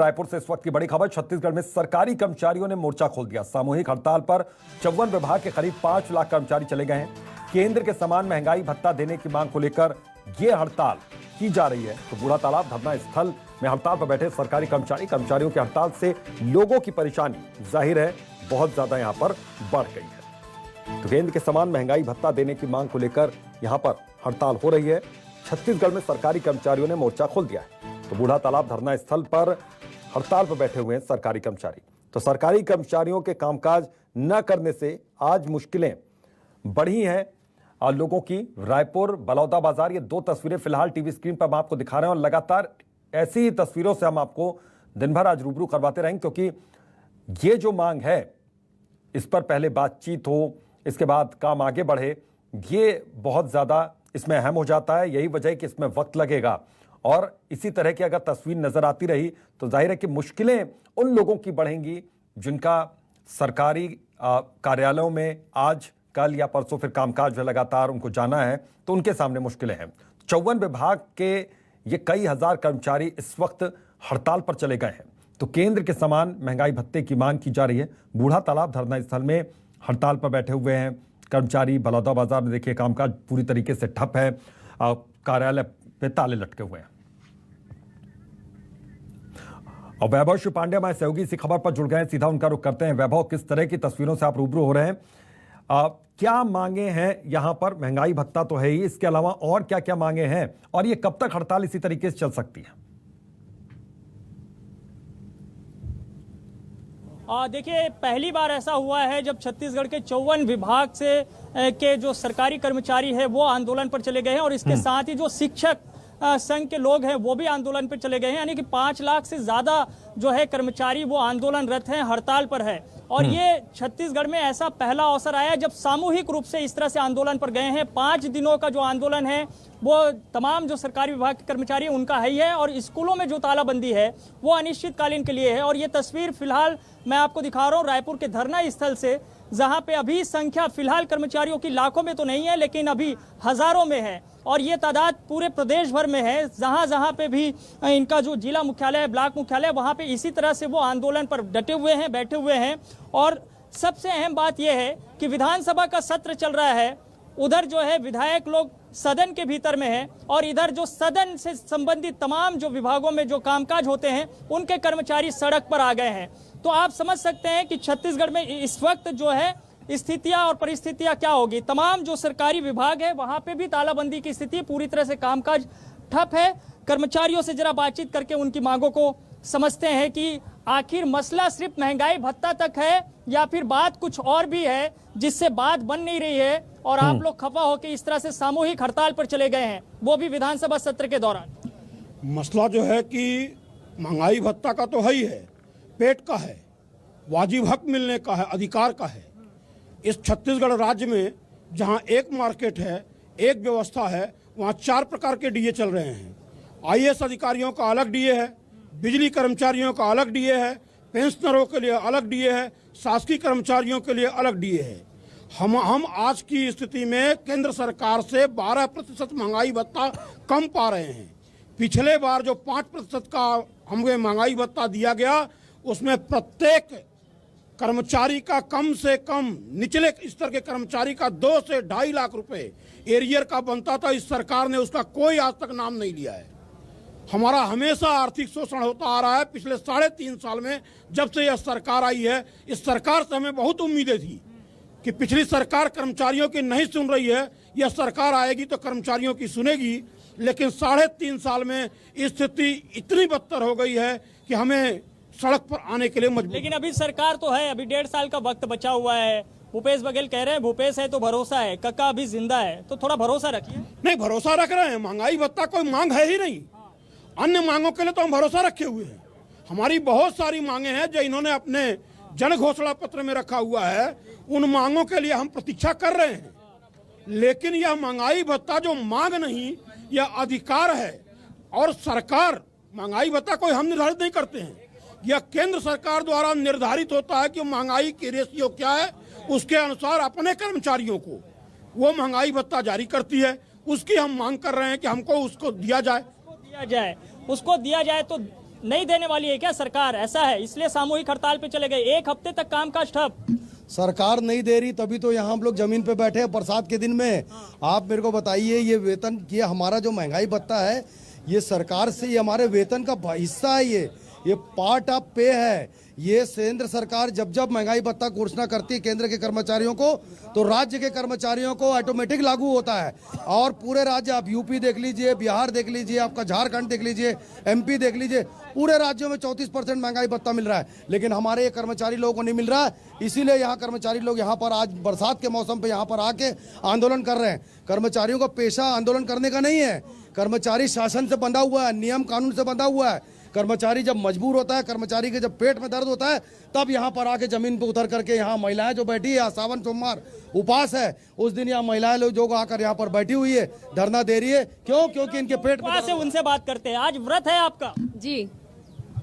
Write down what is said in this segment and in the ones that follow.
रायपुर से इस वक्त की बड़ी खबर। छत्तीसगढ़ में सरकारी कर्मचारियों ने मोर्चा खोल दिया। सामूहिक हड़ताल पर 54 विभाग के करीब 5 लाख कर्मचारी चले गए हैं। केंद्र के समान महंगाई भत्ता देने की मांग को लेकर यह हड़ताल की जा रही है। तो बूढ़ा तालाब धरना स्थल में हड़ताल पर बैठे सरकारी कर्मचारियों की हड़ताल से लोगों की परेशानी जाहिर है बहुत ज्यादा यहां पर बढ़ गई है। तो केंद्र के समान महंगाई भत्ता देने की मांग को लेकर यहां पर हड़ताल हो रही है। छत्तीसगढ़ में सरकारी कर्मचारियों ने मोर्चा खोल दिया है। तो बूढ़ा तालाब धरना स्थल पर हड़ताल पर बैठे हुए हैं सरकारी कर्मचारी। तो सरकारी कर्मचारियों के कामकाज न करने से आज मुश्किलें बढ़ी हैं लोगों की। रायपुर बलौदा बाजार, ये 2 तस्वीरें फिलहाल टीवी स्क्रीन पर हम आपको दिखा रहे हैं और लगातार ऐसी ही तस्वीरों से हम आपको दिन भर आज रूबरू करवाते रहेंगे, क्योंकि ये जो मांग है इस पर पहले बातचीत हो, इसके बाद काम आगे बढ़े, ये बहुत ज्यादा इसमें अहम हो जाता है। यही वजह है कि इसमें वक्त लगेगा और इसी तरह की अगर तस्वीर नजर आती रही तो जाहिर है कि मुश्किलें उन लोगों की बढ़ेंगी जिनका सरकारी कार्यालयों में आज कल या परसों फिर कामकाज लगातार उनको जाना है, तो उनके सामने मुश्किलें हैं। 54 विभाग के ये कई हजार कर्मचारी इस वक्त हड़ताल पर चले गए हैं। तो केंद्र के समान महंगाई भत्ते की मांग की जा रही है। बूढ़ा तालाब धरना स्थल में हड़ताल पर बैठे हुए हैं कर्मचारी। बलौदा बाजार में देखिए कामकाज पूरी तरीके से ठप है, कार्यालय पे ताले लटके हुए हैं। और वैभव श्री पांडे हमारे सहयोगी इसी खबर पर जुड़ गए हैं, सीधा उनका रुख करते हैं। वैभव, किस तरह की तस्वीरों से आप रूबरू हो रहे हैं? क्या मांगे हैं यहां पर? महंगाई भत्ता तो है ही, इसके अलावा और क्या क्या मांगे हैं और ये कब तक हड़ताल इसी तरीके से चल सकती है? देखिए, पहली बार ऐसा हुआ है जब छत्तीसगढ़ के 54 विभाग से के जो सरकारी कर्मचारी है वो आंदोलन पर चले गए हैं और इसके साथ ही जो शिक्षक संघ के लोग हैं वो भी आंदोलन पर चले गए हैं। यानी कि 5 लाख से ज्यादा जो है कर्मचारी वो आंदोलनरत हैं, हड़ताल पर है। और ये छत्तीसगढ़ में ऐसा पहला अवसर आया जब सामूहिक रूप से इस तरह से आंदोलन पर गए हैं। 5 दिनों का जो आंदोलन है वो तमाम जो सरकारी विभाग के कर्मचारी उनका है ही है, और स्कूलों में जो तालाबंदी है वो अनिश्चितकालीन के लिए है। और ये तस्वीर फिलहाल मैं आपको दिखा रहा हूँ रायपुर के धरना स्थल से, जहां पे अभी संख्या फिलहाल कर्मचारियों की लाखों में तो नहीं है लेकिन अभी हजारों में है, और ये तादाद पूरे प्रदेश भर में है। जहां जहां पे भी इनका जो जिला मुख्यालय है, ब्लॉक मुख्यालय, वहां पे इसी तरह से वो आंदोलन पर डटे हुए हैं, बैठे हुए हैं। और सबसे अहम बात यह है कि विधानसभा का सत्र चल रहा है, उधर जो है विधायक लोग सदन के भीतर में है और इधर जो सदन से संबंधित तमाम जो विभागों में जो कामकाज होते हैं उनके कर्मचारी सड़क पर आ गए हैं। तो आप समझ सकते हैं कि छत्तीसगढ़ में इस वक्त जो है स्थितियां और परिस्थितियां क्या होगी। तमाम जो सरकारी विभाग है वहां पे भी तालाबंदी की स्थिति, पूरी तरह से कामकाज ठप है। कर्मचारियों से जरा बातचीत करके उनकी मांगों को समझते हैं कि आखिर मसला सिर्फ महंगाई भत्ता तक है या फिर बात कुछ और भी है जिससे बात बन नहीं रही है और आप लोग खफा होकर इस तरह से सामूहिक हड़ताल पर चले गए हैं, वो भी विधानसभा सत्र के दौरान। मसला जो है कि महंगाई भत्ता का तो है ही है, पेट का है, वाजिब हक मिलने का है, अधिकार का है। इस छत्तीसगढ़ राज्य में जहां एक मार्केट है, एक व्यवस्था है, वहां 4 प्रकार के डीए चल रहे हैं। आईएएस अधिकारियों का अलग डीए है, बिजली कर्मचारियों का अलग डीए है, पेंशनरों के लिए अलग डीए है, शासकीय कर्मचारियों के लिए अलग डीए है। हम आज की स्थिति में केंद्र सरकार से 12% महंगाई भत्ता कम पा रहे हैं। पिछले बार जो 5% का हमें महंगाई भत्ता दिया गया उसमें प्रत्येक कर्मचारी का कम से कम निचले स्तर के कर्मचारी का 2 से 2.5 लाख रुपए एरियर का बनता था। इस सरकार ने उसका कोई आज तक नाम नहीं लिया है। हमारा हमेशा आर्थिक शोषण होता आ रहा है। पिछले 3.5 साल में जब से यह सरकार आई है, इस सरकार से हमें बहुत उम्मीदें थी कि पिछली सरकार कर्मचारियों की नहीं सुन रही है, यह सरकार आएगी तो कर्मचारियों की सुनेगी। लेकिन 3.5 साल में स्थिति इतनी बदतर हो गई है कि हमें सड़क पर आने के लिए मजबूर। लेकिन अभी सरकार तो है, अभी 1.5 साल का वक्त बचा हुआ है। भूपेश बघेल कह रहे हैं भूपेश है तो भरोसा है, कक्का अभी जिंदा है, तो थोड़ा भरोसा रखिए। नहीं, भरोसा रख रहे हैं। महंगाई भत्ता कोई मांग है ही नहीं। अन्य मांगों के लिए तो हम भरोसा रखे हुए हैं। हमारी बहुत सारी मांगे हैं जो इन्होंने अपने जन घोषणा पत्र में रखा हुआ है, उन मांगों के लिए हम प्रतीक्षा कर रहे हैं। लेकिन यह महंगाई भत्ता जो मांग नहीं, यह अधिकार है। और सरकार, महंगाई भत्ता कोई हम निर्धारित नहीं करते हैं, यह केंद्र सरकार द्वारा निर्धारित होता है कि महंगाई की रेशियो क्या है, उसके अनुसार अपने कर्मचारियों को वो महंगाई भत्ता जारी करती है। उसकी हम मांग कर रहे हैं कि हमको उसको दिया जाए। उसको दिया जाए तो नहीं देने वाली है क्या सरकार? ऐसा है, इसलिए सामूहिक हड़ताल पे चले गए। 1 हफ्ते तक कामकाज ठप। सरकार नहीं दे रही तभी तो यहाँ हम लोग जमीन पे बैठे हैं बरसात के दिन में। आप मेरे को बताइए, ये वेतन, ये हमारा जो महंगाई भत्ता है, ये सरकार से, ये हमारे वेतन का हिस्सा है, ये पार्ट ऑफ पे है। ये केंद्र सरकार जब जब महंगाई भत्ता घोषणा करती है केंद्र के कर्मचारियों को, तो राज्य के कर्मचारियों को ऑटोमेटिक लागू होता है। और पूरे राज्य, आप यूपी देख लीजिए, बिहार देख लीजिए, आपका झारखंड देख लीजिए, एमपी देख लीजिए, पूरे राज्यों में 34% महंगाई भत्ता मिल रहा है। लेकिन हमारे ये कर्मचारी लोगों को नहीं मिल रहा है। इसीलिए यहाँ कर्मचारी लोग यहाँ पर आज बरसात के मौसम पे यहाँ पर आके आंदोलन कर रहे हैं। कर्मचारियों का पेशा आंदोलन करने का नहीं है। कर्मचारी शासन से बंधा हुआ है, नियम कानून से बंधा हुआ है। कर्मचारी जब मजबूर होता है, कर्मचारी के जब पेट में दर्द होता है, तब यहाँ पर आके जमीन पे उतर करके, यहाँ महिलाएं जो बैठी है, सावन सोमवार उपवास है, उस दिन यहाँ महिलाएं लोग जो आकर यहाँ पर बैठी हुई है, धरना दे रही है। क्यों? क्योंकि इनके पेट में से उनसे बात करते हैं। आज व्रत है आपका जी।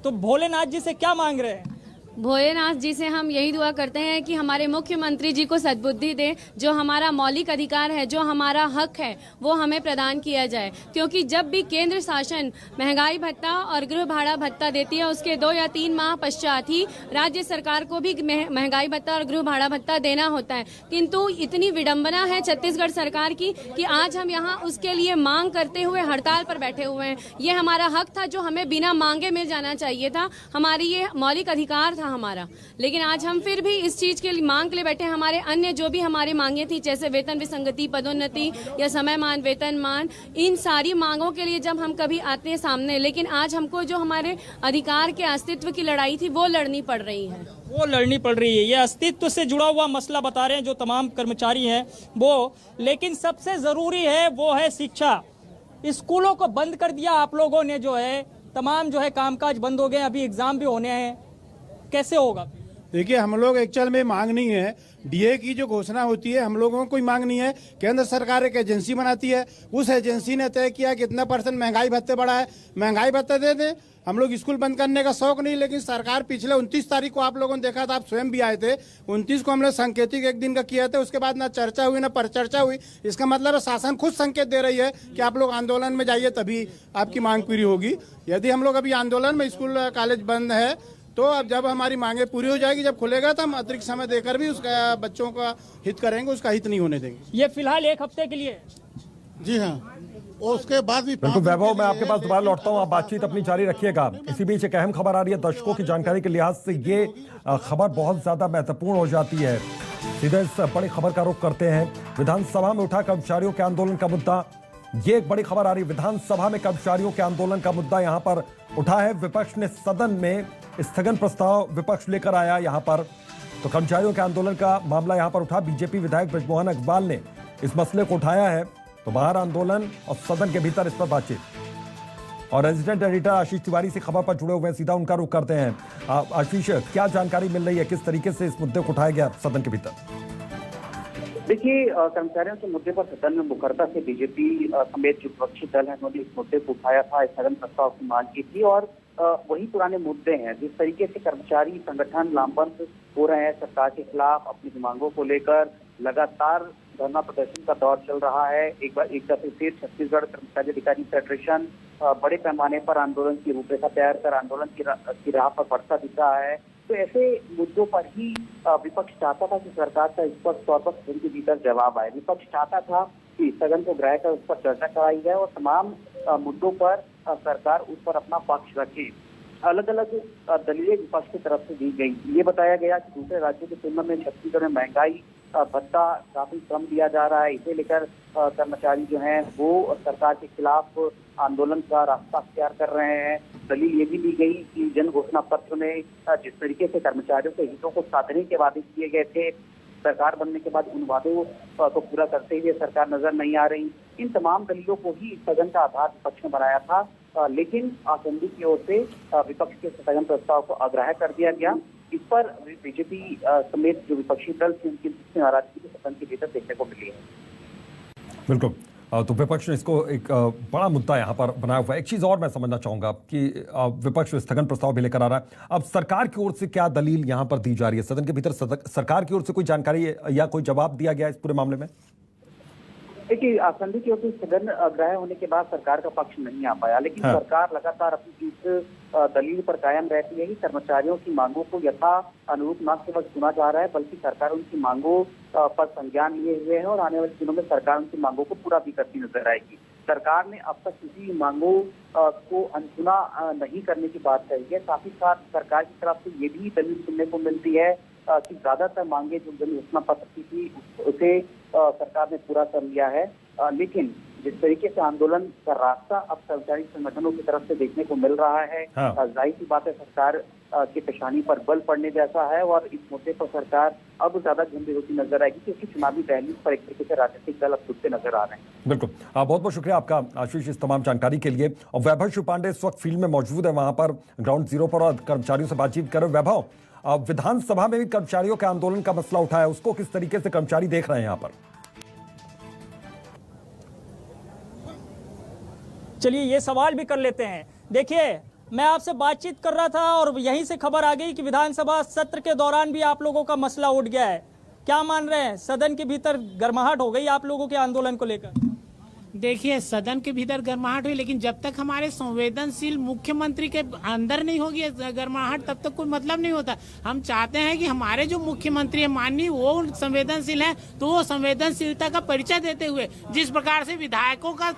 तो भोलेनाथ जी से क्या मांग रहे हैं? भोलेनाथ जी से हम यही दुआ करते हैं कि हमारे मुख्यमंत्री जी को सद्बुद्धि दे। जो हमारा मौलिक अधिकार है, जो हमारा हक है, वो हमें प्रदान किया जाए। क्योंकि जब भी केंद्र शासन महंगाई भत्ता और गृह भाड़ा भत्ता देती है, उसके 2 या 3 माह पश्चात ही राज्य सरकार को भी महंगाई भत्ता और गृह भाड़ा भत्ता देना होता है। किंतु इतनी विडंबना है छत्तीसगढ़ सरकार की कि आज हम यहाँ उसके लिए मांग करते हुए हड़ताल पर बैठे हुए हैं। ये हमारा हक था जो हमें बिना मांगे मिल जाना चाहिए था। हमारी ये मौलिक अधिकार था हमारा। लेकिन आज हम फिर भी इस चीज के लिए मांग के लिए बैठे। हमारे अन्य जो भी हमारी मांगे थी, जैसे वेतन विसंगति, पदोन्नति या समयमान, वेतनमान, इन सारी मांगों के लिए जब हम कभी आते हैं सामने, लेकिन आज हमको जो हमारे अधिकार के अस्तित्व की लड़ाई थी वो लड़नी पड़ रही है। वो लड़नी पड़ रही है। ये अस्तित्व से जुड़ा हुआ मसला बता रहे हैं जो तमाम कर्मचारी हैं वो। लेकिन सबसे जरूरी है वो है शिक्षा। स्कूलों को बंद कर दिया आप लोगों ने, जो है तमाम जो है कामकाज बंद हो गए। अभी एग्जाम भी होने हैं, कैसे होगा? देखिए, हम लोग एक्चुअल में मांग नहीं है। डीए की जो घोषणा होती है, हम लोगों को कोई मांग नहीं है। केंद्र सरकार एक एजेंसी बनाती है, उस एजेंसी ने तय किया कितना % महंगाई भत्ते बढ़ा है, महंगाई भत्ता दे दें। हम लोग स्कूल बंद करने का शौक नहीं, लेकिन सरकार पिछले 29 तारीख को आप लोगों ने देखा था, आप स्वयं भी आए थे, 29 को हमने सांकेतिक 1 दिन का किया था। उसके बाद ना चर्चा हुई ना परिचर्चा हुई। इसका मतलब है शासन खुद संकेत दे रही है कि आप लोग आंदोलन में जाइए, तभी आपकी मांग पूरी होगी। यदि हम लोग अभी आंदोलन में, स्कूल कॉलेज बंद है, तो अब जब हमारी मांगे पूरी हो जाएगी, जब खुलेगा, तो हम अतिरिक्त समय देकर भी उसका बच्चों का हित करेंगे, उसका हित नहीं होने देंगे। ये फिलहाल 1 हफ्ते के लिए। जी हाँ, उसके बाद भी बिल्कुल वैभव, मैं आपके पास दोबारा लौटता हूं, आप बातचीत अपनी जारी रखिएगा। इसी बीच एक अहम खबर आ रही है, दर्शकों की जानकारी के लिहाज से ये खबर बहुत ज्यादा महत्वपूर्ण हो जाती है। सीधे इस बड़ी खबर का रुख करते हैं। विधानसभा में उठा कर्मचारियों के आंदोलन का मुद्दा। ये एक बड़ी खबर आ रही है, विधानसभा में कर्मचारियों के आंदोलन का मुद्दा यहां पर उठा है। विपक्ष ने सदन में स्थगन प्रस्ताव विपक्ष लेकर आया यहां पर, तो कर्मचारियों के आंदोलन का मामला यहां पर उठा। बीजेपी विधायक बृजमोहन अग्रवाल ने इस मसले को उठाया है, तो बाहर आंदोलन और सदन के भीतर इस पर बातचीत। और रेजिडेंट एडिटर आशीष तिवारी से खबर पर जुड़े हुए हैं, सीधा उनका रुख करते हैं। आशीष, क्या जानकारी मिल रही है, किस तरीके से इस मुद्दे को उठाया गया सदन के भीतर? देखिए, कर्मचारियों के मुद्दे पर सदन में मुखरता से बीजेपी समेत जो विपक्षी दल है, उन्होंने इस मुद्दे को उठाया था, स्थगन प्रस्ताव की मांग की थी। और वही पुराने मुद्दे हैं, जिस तरीके से कर्मचारी संगठन लामबंद हो रहे हैं सरकार के खिलाफ, अपनी मांगों को लेकर लगातार धरना प्रदर्शन का दौर चल रहा है। एक दफे फिर छत्तीसगढ़ कर्मचारी अधिकारी फेडरेशन बड़े पैमाने पर आंदोलन की रूपरेखा तैयार कर आंदोलन की राह पर बढ़ता दिख रहा है। तो ऐसे मुद्दों पर ही विपक्ष चाहता था कि सरकार का स्पष्ट तौर पर सदन के भीतर जवाब आए। विपक्ष चाहता था कि सदन को ग्राह्य कर उस पर चर्चा कराई जाए और तमाम मुद्दों पर सरकार उस पर अपना पक्ष रखे। अलग अलग दलीलें विपक्ष की तरफ से दी गई। ये बताया गया कि दूसरे राज्यों की तुलना में छत्तीसगढ़ में महंगाई भत्ता काफी कम दिया जा रहा है, इसे लेकर कर्मचारी जो हैं वो सरकार के खिलाफ आंदोलन का रास्ता अख्तियार कर रहे हैं। दलील ये भी दी गई कि जन घोषणा पत्र में जिस तरीके से कर्मचारियों के हितों को साधने के वादे किए गए थे, सरकार बनने के बाद उन वादों को पूरा करते हुए सरकार नजर नहीं आ रही। इन तमाम दलीलों को ही स्थगन का आधार विपक्ष ने बनाया था, लेकिन असेंबली की ओर से विपक्ष के स्थगन प्रस्ताव को अग्राह्य कर दिया गया। इस पर बीजेपी समेत जो विपक्षी दल थी, उनकी नाराजगी सदन के भीतर देखने को मिली है। बिल्कुल, तो विपक्ष ने इसको एक बड़ा मुद्दा यहाँ पर बनाया हुआ है। एक चीज़ और मैं समझना चाहूँगा कि विपक्ष स्थगन प्रस्ताव भी लेकर आ रहा है, अब सरकार की ओर से क्या दलील यहाँ पर दी जा रही है? सदन के भीतर सरकार की ओर से कोई जानकारी या कोई जवाब दिया गया इस पूरे मामले में? देखिए संधि की ओर से स्थगन ग्रह होने के बाद सरकार का पक्ष नहीं आ पाया, लेकिन हाँ। सरकार लगातार अपनी इस दलील पर कायम रहती है कि कर्मचारियों की मांगों को यथा अनुरूप न केवल सुना जा रहा है, बल्कि सरकार उनकी मांगों पर संज्ञान लिए हुए है और आने वाले दिनों में सरकार उनकी मांगों को पूरा भी करती नजर आएगी। सरकार ने अब तक किसी मांगों को अनसुना नहीं करने की बात कही है। साथ ही साथ सरकार की तरफ से ये भी दलील सुनने को मिलती है कि ज्यादातर मांगे जो जन घोषणा पत्र की थी उसे सरकार ने पूरा कर लिया है, लेकिन जिस तरीके से आंदोलन का रास्ता अब कर्मचारी संगठनों की तरफ से देखने को मिल रहा है, हाँ। जाहिर सी बात है सरकार की पेशानी पर बल पड़ने जैसा है और इस मुद्दे पर सरकार अब ज्यादा गंभीर होती नजर आएगी, क्योंकि चुनावी दहलीज पर एक तरीके से राजनीतिक दल अब खुदते नजर आ रहे हैं। बिल्कुल, बहुत बहुत शुक्रिया आपका आशीष इस तमाम जानकारी के लिए। और वैभव शिवपांडे इस वक्त फील्ड में मौजूद है, वहां पर ग्राउंड जीरो पर, और कर्मचारियों से बातचीत कर रहे। वैभव, विधानसभा में भी कर्मचारियों के आंदोलन का मसला उठा है, उसको किस तरीके से कर्मचारी देख रहे हैं यहाँ पर? चलिए ये सवाल भी कर लेते हैं। देखिए, मैं आपसे बातचीत कर रहा था और यहीं से खबर आ गई कि विधानसभा सत्र के दौरान भी आप लोगों का मसला उठ गया है। क्या मान रहे हैं, सदन के भीतर गर्माहट हो गई आप लोगों के आंदोलन को लेकर? देखिए, सदन के भीतर गर्माहट हुई, लेकिन जब तक हमारे संवेदनशील मुख्यमंत्री के अंदर नहीं होगी गर्माहट, तब तक कोई मतलब नहीं होता। हम चाहते हैं कि हमारे जो मुख्यमंत्री है माननीय, वो संवेदनशील है, तो वो संवेदनशीलता का परिचय देते हुए जिस प्रकार से विधायकों का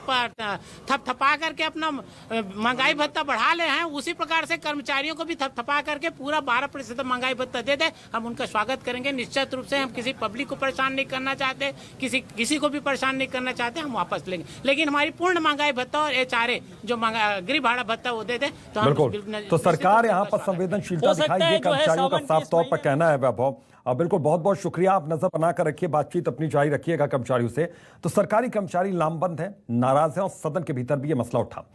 थपथपा करके अपना महंगाई भत्ता बढ़ा ले हैं, उसी प्रकार से कर्मचारियों को भी थपथपा करके पूरा 12% महंगाई भत्ता दे दे। हम उनका स्वागत करेंगे निश्चित रूप से। हम किसी पब्लिक को परेशान नहीं करना चाहते, किसी को भी परेशान नहीं करना चाहते, हम वापस लेंगे, लेकिन हमारी पूर्ण महंगाई भत्ता और एचआरए जो गृह भाड़ा भत्ता वो दे दे तो बिल्कुल, तो सरकार यहाँ पर संवेदनशीलता दिखाई, ये कर्मचारियों का साफ तौर पर कहना है। वैभव, बिल्कुल, बहुत बहुत शुक्रिया। आप नजर बनाकर रखिए, बातचीत अपनी जारी रखिएगा कर्मचारियों से। तो सरकारी कर्मचारी लामबंद है, नाराज है और सदन के भीतर भी ये मसला उठा।